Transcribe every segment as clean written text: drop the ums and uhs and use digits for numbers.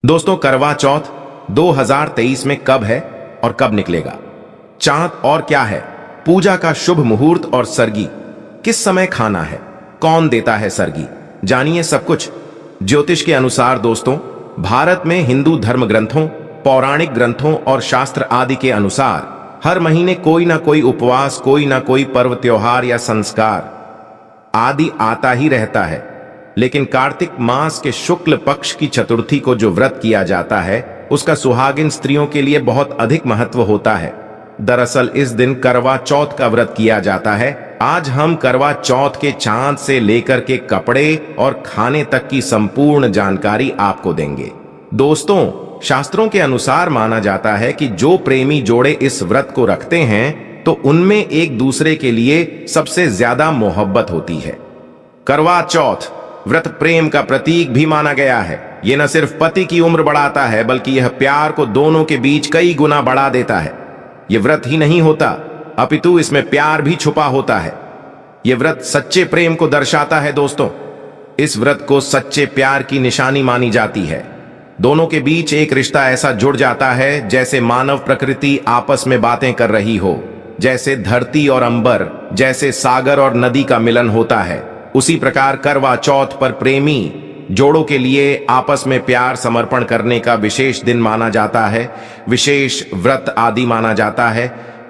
दोस्तों, करवा चौथ 2023 में कब है और कब निकलेगा? चांद और क्या है? पूजा का शुभ मुहूर्त और सरगी किस समय खाना है? कौन देता है सरगी? जानिए सब कुछ ज्योतिष के अनुसार। दोस्तों, भारत में हिंदू धर्म ग्रंथों, पौराणिक ग्रंथों और शास्त्र आदि के अनुसार हर महीने कोई ना कोई उपवास, कोई ना कोई पर्व, त्योहार या संस्कार आदि आता ही रहता है। लेकिन कार्तिक मास के शुक्ल पक्ष की चतुर्थी को जो व्रत किया जाता है, उसका सुहागिन स्त्रियों के लिए बहुत अधिक महत्व होता है। दरअसल इस दिन करवा चौथ का व्रत किया जाता है। आज हम करवा चौथ के चांद से लेकर के कपड़े और खाने तक की संपूर्ण जानकारी आपको देंगे। दोस्तों, शास्त्रों के अनुसार माना जाता है कि जो प्रेमी जोड़े इस व्रत को रखते हैं तो उनमें एक दूसरे के लिए सबसे ज्यादा मोहब्बत होती है। करवा चौथ व्रत प्रेम का प्रतीक भी माना गया है। यह न सिर्फ पति की उम्र बढ़ाता है, बल्कि यह प्यार को दोनों के बीच कई गुना बढ़ा देता है। यह व्रत ही नहीं होता, अपितु इसमें प्यार भी छुपा होता है। यह व्रत सच्चे प्रेम को दर्शाता है। दोस्तों, इस व्रत को सच्चे प्यार की निशानी मानी जाती है। दोनों के बीच एक रिश्ता ऐसा जुड़ जाता है जैसे मानव प्रकृति आपस में बातें कर रही हो, जैसे धरती और अंबर, जैसे सागर और नदी का मिलन होता है। उसी प्रकार करवा चौथ पर प्रेमी जोड़ों के लिए आपस में प्यार समर्पण करने का विशेष दिन माना जाता है, विशेष व्रत आदि माना जाता है।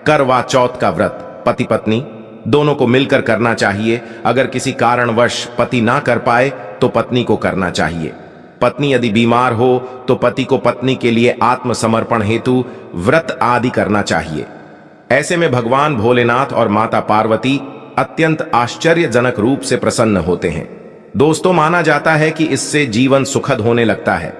करवा चौथ का व्रत पति पत्नी दोनों को मिलकर करना चाहिए। अगर किसी कारणवश पति ना कर पाए तो पत्नी को करना चाहिए। पत्नी यदि बीमार हो तो पति को पत्नी के लिए आत्मसमर्पण हेतु व्रत आदि करना चाहिए। ऐसे में भगवान भोलेनाथ और माता पार्वती अत्यंत आश्चर्यजनक रूप से प्रसन्न होते हैं। दोस्तों, माना जाता है कि इससे जीवन सुखद होने लगता है।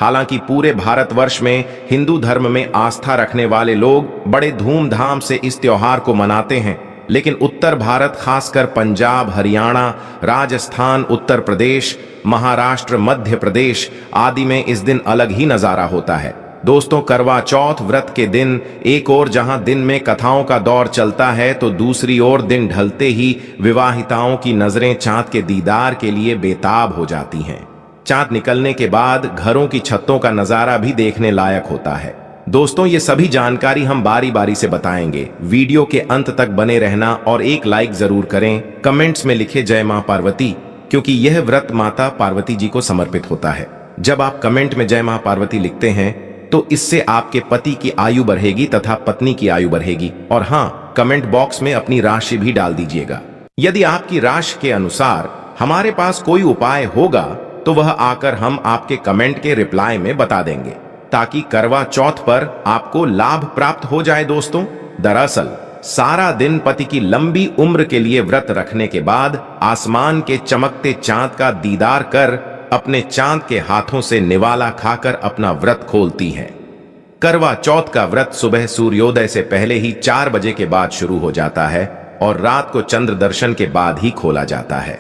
हालांकि पूरे भारतवर्ष में हिंदू धर्म में आस्था रखने वाले लोग बड़े धूमधाम से इस त्योहार को मनाते हैं, लेकिन उत्तर भारत, खासकर पंजाब, हरियाणा, राजस्थान, उत्तर प्रदेश, महाराष्ट्र, मध्य प्रदेश आदि में इस दिन अलग ही नजारा होता है। दोस्तों, करवा चौथ व्रत के दिन एक ओर जहां दिन में कथाओं का दौर चलता है, तो दूसरी ओर दिन ढलते ही विवाहिताओं की नजरें चांद के दीदार के लिए बेताब हो जाती हैं। चांद निकलने के बाद घरों की छतों का नजारा भी देखने लायक होता है। दोस्तों, ये सभी जानकारी हम बारी बारी से बताएंगे। वीडियो के अंत तक बने रहना और एक लाइक जरूर करें। कमेंट्स में लिखे जय मां पार्वती, क्योंकि यह व्रत माता पार्वती जी को समर्पित होता है। जब आप कमेंट में जय मां पार्वती लिखते हैं तो इससे आपके पति की आयु बढ़ेगी तथा पत्नी की आयु बढ़ेगी। और हाँ, कमेंट बॉक्स में अपनी राशि भी डाल दीजिएगा। यदि आपकी राशि के अनुसार हमारे पास कोई उपाय होगा तो वह आकर हम आपके कमेंट के रिप्लाई में बता देंगे, ताकि करवा चौथ पर आपको लाभ प्राप्त हो जाए। दोस्तों, दरअसल सारा दिन पति की लंबी उम्र के लिए व्रत रखने के बाद आसमान के चमकते चांद का दीदार कर अपने चांद के हाथों से निवाला खाकर अपना व्रत खोलती हैं। करवा चौथ का व्रत सुबह सूर्योदय से पहले ही 4 बजे के बाद शुरू हो जाता है और रात को चंद्र दर्शन के बाद ही खोला जाता है।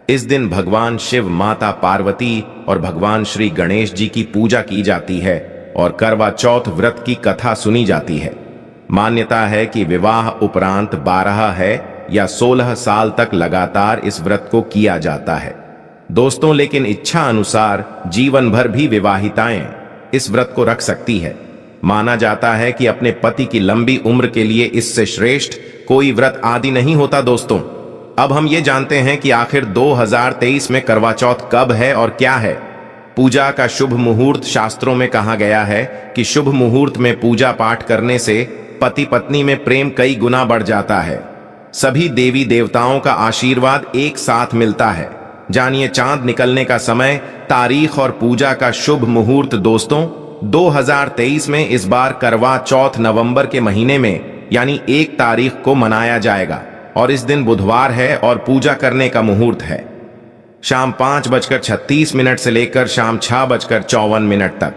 इस दिन भगवान शिव, माता पार्वती और भगवान श्री गणेश जी की पूजा की जाती है और करवा चौथ व्रत की कथा सुनी जाती है। मान्यता है कि विवाह उपरांत 12 है या 16 साल तक लगातार इस व्रत को किया जाता है। दोस्तों, लेकिन इच्छा अनुसार जीवन भर भी विवाहिताएं इस व्रत को रख सकती है। माना जाता है कि अपने पति की लंबी उम्र के लिए इससे श्रेष्ठ कोई व्रत आदि नहीं होता। दोस्तों, अब हम ये जानते हैं कि आखिर 2023 में करवा चौथ कब है और क्या है। पूजा का शुभ मुहूर्त शास्त्रों में कहा गया है कि शुभ मुहूर्त में पूजा पाठ करने से पति पत्नी में प्रेम कई गुना बढ़ जाता है। सभी देवी देवताओं का आशीर्वाद एक साथ मिलता है। जानिए चांद निकलने का समय, तारीख और पूजा का शुभ मुहूर्त। दोस्तों, 2023 में इस बार करवा चौथ नवंबर के महीने में यानी 1 तारीख को मनाया जाएगा और इस दिन बुधवार है और पूजा करने का मुहूर्त है शाम 5:36 से लेकर शाम 6:54 तक,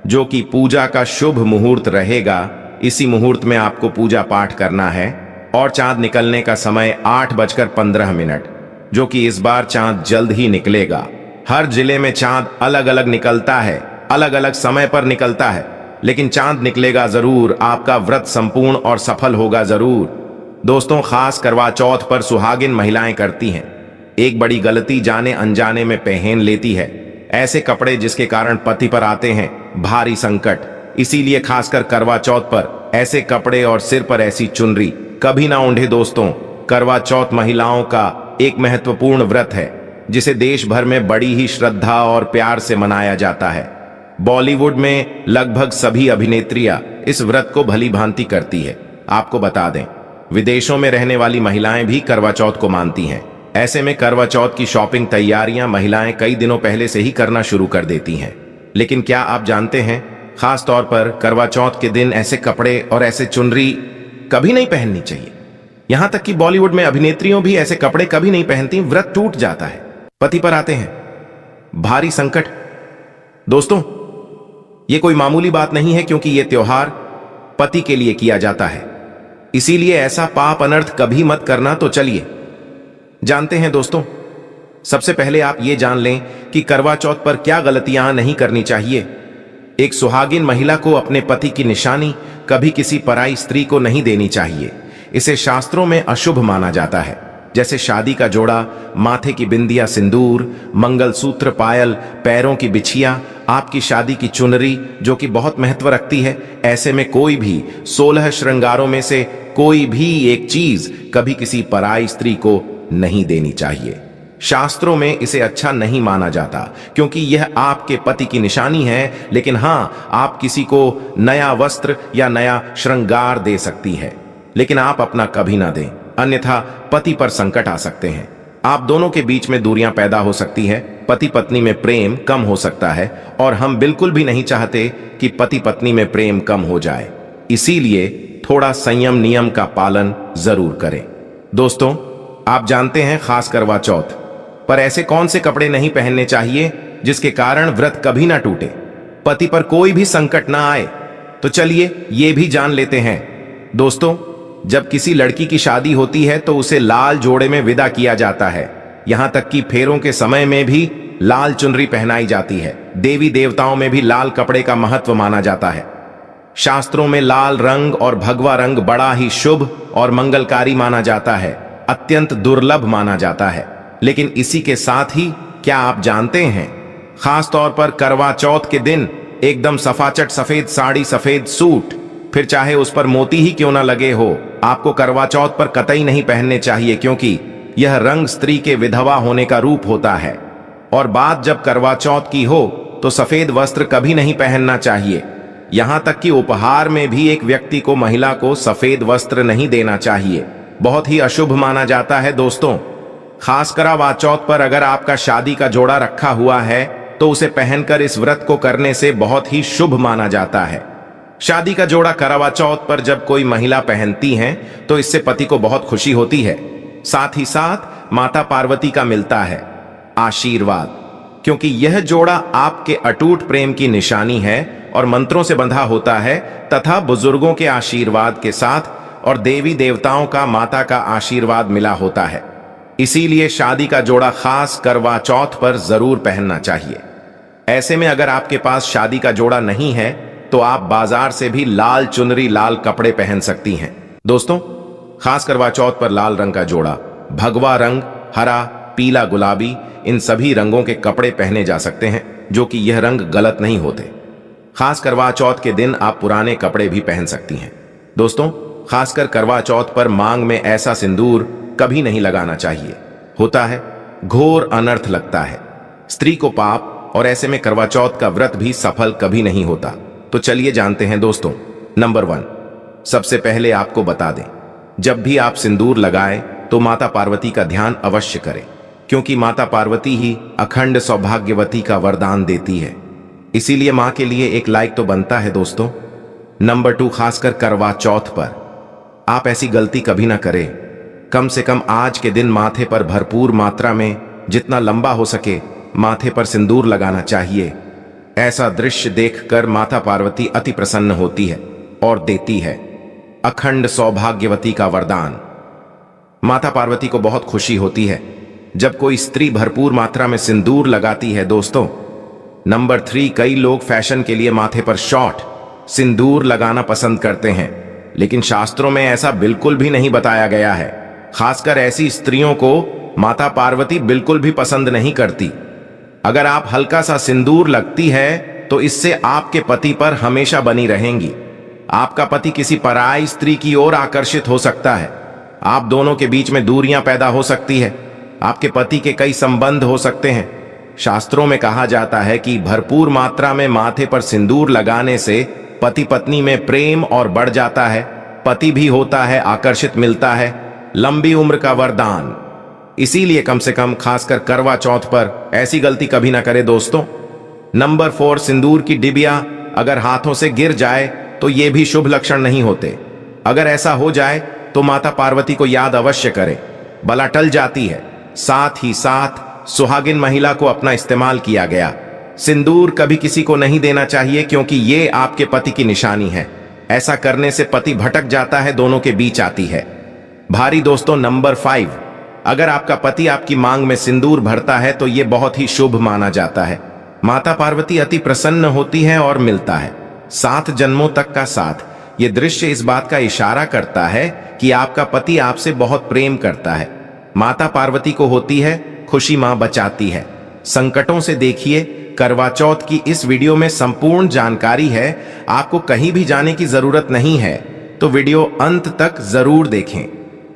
जो कि पूजा का शुभ मुहूर्त रहेगा। इसी मुहूर्त में आपको पूजा पाठ करना है। और चांद निकलने का समय 8:15, जो कि इस बार चांद जल्द ही निकलेगा। हर जिले में चांद अलग अलग निकलता है, अलग अलग समय पर निकलता है, लेकिन चांद निकलेगा जरूर। आपका व्रत संपूर्ण और सफल होगा जरूर। दोस्तों, खास करवा चौथ पर सुहागिन महिलाएं करती हैं एक बड़ी गलती, जाने अनजाने में पहन लेती है। ऐसे कपड़े जिसके कारण पति पर आते हैं भारी संकट। इसीलिए खासकर करवा चौथ पर ऐसे कपड़े और सिर पर ऐसी चुनरी कभी ना ओढ़े दोस्तों। करवा चौथ महिलाओं का एक महत्वपूर्ण व्रत है जिसे देश भर में बड़ी ही श्रद्धा और प्यार से मनाया जाता है। बॉलीवुड में लगभग सभी अभिनेत्रियां इस व्रत को भली भांति करती है। आपको बता दें, विदेशों में रहने वाली महिलाएं भी करवा चौथ को मानती हैं। ऐसे में करवा चौथ की शॉपिंग तैयारियां महिलाएं कई दिनों पहले से ही करना शुरू कर देती हैं। लेकिन क्या आप जानते हैं, खास तौर पर करवा चौथ के दिन ऐसे कपड़े और ऐसे चुनरी कभी नहीं पहननी चाहिए। यहां तक कि बॉलीवुड में अभिनेत्रियों भी ऐसे कपड़े कभी नहीं पहनती। व्रत टूट जाता है, पति पर आते हैं भारी संकट। दोस्तों, यह कोई मामूली बात नहीं है, क्योंकि यह त्योहार पति के लिए किया जाता है। इसीलिए ऐसा पाप अनर्थ कभी मत करना। तो चलिए जानते हैं दोस्तों। सबसे पहले आप ये जान लें कि करवा चौथ पर क्या गलतियां नहीं करनी चाहिए। एक सुहागिन महिला को अपने पति की निशानी कभी किसी पराई स्त्री को नहीं देनी चाहिए। इसे शास्त्रों में अशुभ माना जाता है। जैसे शादी का जोड़ा, माथे की बिंदिया, सिंदूर, मंगलसूत्र, पायल, पैरों की बिछिया, आपकी शादी की चुनरी जो कि बहुत महत्व रखती है। ऐसे में कोई भी 16 श्रृंगारों में से कोई भी एक चीज कभी किसी पराई स्त्री को नहीं देनी चाहिए। शास्त्रों में इसे अच्छा नहीं माना जाता, क्योंकि यह आपके पति की निशानी है। लेकिन हां, आप किसी को नया वस्त्र या नया श्रृंगार दे सकती है, लेकिन आप अपना कभी ना दें, अन्यथा पति पर संकट आ सकते हैं। आप दोनों के बीच में दूरियां पैदा हो सकती है, पति पत्नी में प्रेम कम हो सकता है, और हम बिल्कुल भी नहीं चाहते कि पति पत्नी में प्रेम कम हो जाए। इसीलिए थोड़ा संयम नियम का पालन जरूर करें। दोस्तों, आप जानते हैं, खास करवा चौथ पर ऐसे कौन से कपड़े नहीं पहनने चाहिए जिसके कारण व्रत कभी ना टूटे, पति पर कोई भी संकट ना आए। तो चलिए ये भी जान लेते हैं। दोस्तों, जब किसी लड़की की शादी होती है तो उसे लाल जोड़े में विदा किया जाता है। यहां तक कि फेरों के समय में भी लाल चुनरी पहनाई जाती है। देवी देवताओं में भी लाल कपड़े का महत्व माना जाता है। शास्त्रों में लाल रंग और भगवा रंग बड़ा ही शुभ और मंगलकारी माना जाता है, अत्यंत दुर्लभ माना जाता है। लेकिन इसी के साथ ही क्या आप जानते हैं, खास तौर पर करवा चौथ के दिन एकदम सफाचट सफेद साड़ी, सफेद सूट, फिर चाहे उस पर मोती ही क्यों ना लगे हो, आपको करवा चौथ पर कतई नहीं पहनने चाहिए, क्योंकि यह रंग स्त्री के विधवा होने का रूप होता है। और बात जब करवा चौथ की हो तो सफेद वस्त्र कभी नहीं पहनना चाहिए। यहां तक कि उपहार में भी एक व्यक्ति को, महिला को सफेद वस्त्र नहीं देना चाहिए, बहुत ही अशुभ माना जाता है। दोस्तों, खास करवा चौथ पर अगर आपका शादी का जोड़ा रखा हुआ है तो उसे पहनकर इस व्रत को करने से बहुत ही शुभ माना जाता है। शादी का जोड़ा करवा चौथ पर जब कोई महिला पहनती हैं तो इससे पति को बहुत खुशी होती है। साथ ही साथ माता पार्वती का मिलता है आशीर्वाद, क्योंकि यह जोड़ा आपके अटूट प्रेम की निशानी है और मंत्रों से बंधा होता है, तथा बुजुर्गों के आशीर्वाद के साथ और देवी देवताओं का, माता का आशीर्वाद मिला होता है। इसीलिए शादी का जोड़ा खास करवा चौथ पर जरूर पहनना चाहिए। ऐसे में अगर आपके पास शादी का जोड़ा नहीं है तो आप बाजार से भी लाल चुनरी, लाल कपड़े पहन सकती हैं। दोस्तों, खास करवा चौथ पर लाल रंग का जोड़ा, भगवा रंग, हरा, पीला, गुलाबी, इन सभी रंगों के कपड़े पहने जा सकते हैं, जो कि यह रंग गलत नहीं होते। खास करवा चौथ के दिन आप पुराने कपड़े भी पहन सकती हैं। दोस्तों, खासकर करवा चौथ पर मांग में ऐसा सिंदूर कभी नहीं लगाना चाहिए, होता है घोर अनर्थ लगता है, स्त्री को पाप, और ऐसे में करवा चौथ का व्रत भी सफल कभी नहीं होता। तो चलिए जानते हैं दोस्तों। नंबर 1, सबसे पहले आपको बता दें, जब भी आप सिंदूर लगाएं तो माता पार्वती का ध्यान अवश्य करें, क्योंकि माता पार्वती ही अखंड सौभाग्यवती का वरदान देती है। इसीलिए मां के लिए एक लाइक तो बनता है दोस्तों। नंबर 2, खासकर करवा चौथ पर आप ऐसी गलती कभी ना करें। कम से कम आज के दिन माथे पर भरपूर मात्रा में, जितना लंबा हो सके, माथे पर सिंदूर लगाना चाहिए। ऐसा दृश्य देखकर माता पार्वती अति प्रसन्न होती है और देती है अखंड सौभाग्यवती का वरदान। माता पार्वती को बहुत खुशी होती है जब कोई स्त्री भरपूर मात्रा में सिंदूर लगाती है। दोस्तों, नंबर 3, कई लोग फैशन के लिए माथे पर शॉर्ट सिंदूर लगाना पसंद करते हैं, लेकिन शास्त्रों में ऐसा बिल्कुल भी नहीं बताया गया है। खासकर ऐसी स्त्रियों को माता पार्वती बिल्कुल भी पसंद नहीं करती। अगर आप हल्का सा सिंदूर लगती है तो इससे आपके पति पर हमेशा बनी रहेंगी। आपका पति किसी पराई स्त्री की ओर आकर्षित हो सकता है। आप दोनों के बीच में दूरियां पैदा हो सकती है। आपके पति के कई संबंध हो सकते हैं। शास्त्रों में कहा जाता है कि भरपूर मात्रा में माथे पर सिंदूर लगाने से पति पत्नी में प्रेम और बढ़ जाता है, पति भी होता है आकर्षित, मिलता है, लंबी उम्र का वरदान। इसीलिए कम से कम खासकर करवा चौथ पर ऐसी गलती कभी ना करे दोस्तों। नंबर 4, सिंदूर की डिबिया अगर हाथों से गिर जाए तो ये भी शुभ लक्षण नहीं होते। अगर ऐसा हो जाए तो माता पार्वती को याद अवश्य करें, बला टल जाती है। साथ ही साथ सुहागिन महिला को अपना इस्तेमाल किया गया सिंदूर कभी किसी को नहीं देना चाहिए, क्योंकि ये आपके पति की निशानी है। ऐसा करने से पति भटक जाता है, दोनों के बीच आती है भारी। दोस्तों नंबर 5, अगर आपका पति आपकी मांग में सिंदूर भरता है तो यह बहुत ही शुभ माना जाता है। माता पार्वती अति प्रसन्न होती है और मिलता है 7 जन्मों तक का साथ। ये दृश्य इस बात का इशारा करता है कि आपका पति आपसे बहुत प्रेम करता है। माता पार्वती को होती है खुशी, मां बचाती है संकटों से। देखिए, करवा चौथ की इस वीडियो में संपूर्ण जानकारी है, आपको कहीं भी जाने की जरूरत नहीं है, तो वीडियो अंत तक जरूर देखें।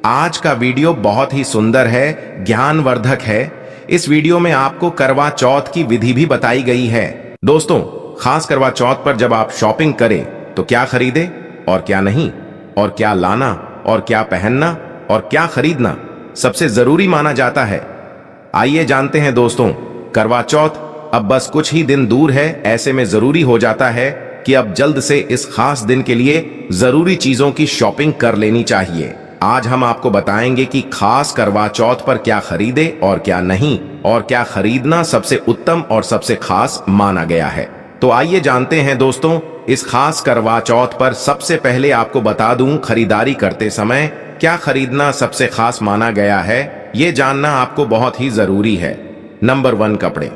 आज का वीडियो बहुत ही सुंदर है, ज्ञानवर्धक है। इस वीडियो में आपको करवा चौथ की विधि भी बताई गई है। दोस्तों, खास करवा चौथ पर जब आप शॉपिंग करें तो क्या खरीदे और क्या नहीं, और क्या लाना और क्या पहनना और क्या खरीदना सबसे जरूरी माना जाता है। आइए जानते हैं दोस्तों। करवा चौथ अब बस कुछ ही दिन दूर है। ऐसे में जरूरी हो जाता है कि अब जल्द से इस खास दिन के लिए जरूरी चीजों की शॉपिंग कर लेनी चाहिए। आज हम आपको बताएंगे कि खास करवा चौथ पर क्या खरीदे और क्या नहीं, और क्या खरीदना सबसे उत्तम और सबसे खास माना गया है। तो आइए जानते हैं दोस्तों। इस खास करवा चौथ पर सबसे पहले आपको बता दूं, खरीदारी करते समय क्या खरीदना सबसे खास माना गया है, ये जानना आपको बहुत ही जरूरी है। नंबर 1, कपड़े।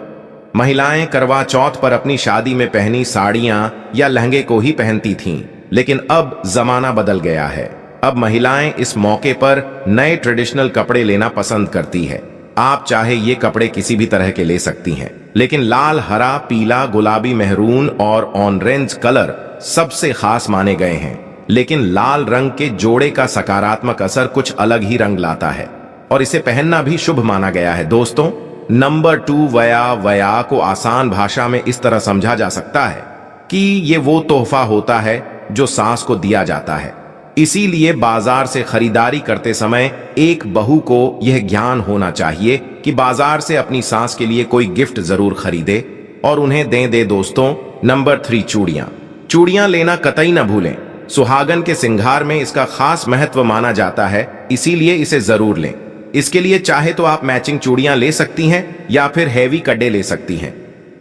महिलाएं करवा चौथ पर अपनी शादी में पहनी साड़ियां या लहंगे को ही पहनती थीं, लेकिन अब जमाना बदल गया है। अब महिलाएं इस मौके पर नए ट्रेडिशनल कपड़े लेना पसंद करती है। आप चाहे ये कपड़े किसी भी तरह के ले सकती हैं, लेकिन लाल, हरा, पीला, गुलाबी, मेहरून और ऑरेंज कलर सबसे खास माने गए हैं। लेकिन लाल रंग के जोड़े का सकारात्मक असर कुछ अलग ही रंग लाता है और इसे पहनना भी शुभ माना गया है दोस्तों। नंबर 2, वया को आसान भाषा में इस तरह समझा जा सकता है कि ये वो तोहफा होता है जो सास को दिया जाता है। इसीलिए बाजार से खरीदारी करते समय एक बहू को यह ज्ञान होना चाहिए कि बाजार से अपनी सास के लिए कोई गिफ्ट जरूर खरीदे और उन्हें दे दोस्तों। नंबर 3, चूड़ियां। चूड़ियां लेना कतई न भूलें। सुहागन के सिंगार में इसका खास महत्व माना जाता है, इसीलिए इसे जरूर लें। इसके लिए चाहे तो आप मैचिंग चूड़ियां ले सकती हैं या फिर हैवी कड़े ले सकती हैं।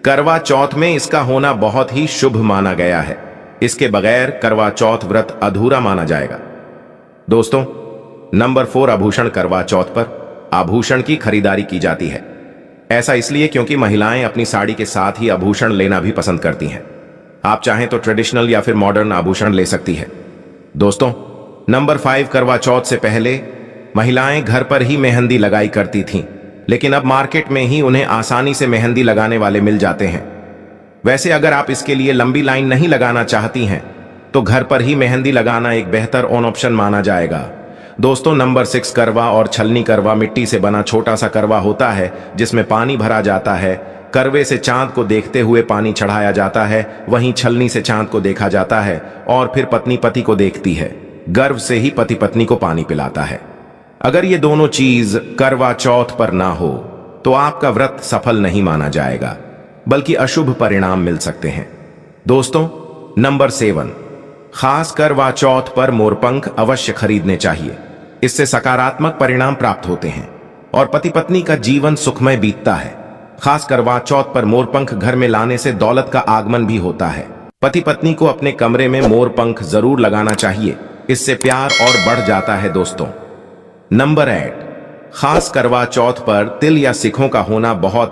करवा चौथ में इसका होना बहुत ही शुभ माना गया है। इसके बगैर करवा चौथ व्रत अधूरा माना जाएगा दोस्तों। नंबर 4, आभूषण। करवा चौथ पर आभूषण की खरीदारी की जाती है। ऐसा इसलिए क्योंकि महिलाएं अपनी साड़ी के साथ ही आभूषण लेना भी पसंद करती हैं। आप चाहें तो ट्रेडिशनल या फिर मॉडर्न आभूषण ले सकती है दोस्तों। नंबर 5, करवा चौथ से पहले महिलाएं घर पर ही मेहंदी लगाई करती थीं, लेकिन अब मार्केट में ही उन्हें आसानी से मेहंदी लगाने वाले मिल जाते हैं। वैसे अगर आप इसके लिए लंबी लाइन नहीं लगाना चाहती हैं तो घर पर ही मेहंदी लगाना एक बेहतर ऑप्शन माना जाएगा दोस्तों। नंबर 6, करवा और छलनी। करवा मिट्टी से बना छोटा सा करवा होता है जिसमें पानी भरा जाता है। करवे से चांद को देखते हुए पानी चढ़ाया जाता है, वहीं छलनी से चांद को देखा जाता है और फिर पत्नी पति को देखती है। गर्व से ही पति पत्नी को पानी पिलाता है। अगर ये दोनों चीज करवा चौथ पर ना हो तो आपका व्रत सफल नहीं माना जाएगा, बल्कि अशुभ परिणाम मिल सकते हैं दोस्तों। नंबर 7, खास करवा चौथ पर मोरपंख अवश्य खरीदने चाहिए। इससे सकारात्मक परिणाम प्राप्त होते हैं और पति पत्नी का जीवन सुखमय बीतता है। खास करवा चौथ पर मोरपंख घर में लाने से दौलत का आगमन भी होता है। पति पत्नी को अपने कमरे में मोरपंख जरूर लगाना चाहिए, इससे प्यार और बढ़ जाता है दोस्तों। नंबर 8, खास करवा चौथ पर तिल या सिखों का होना बहुत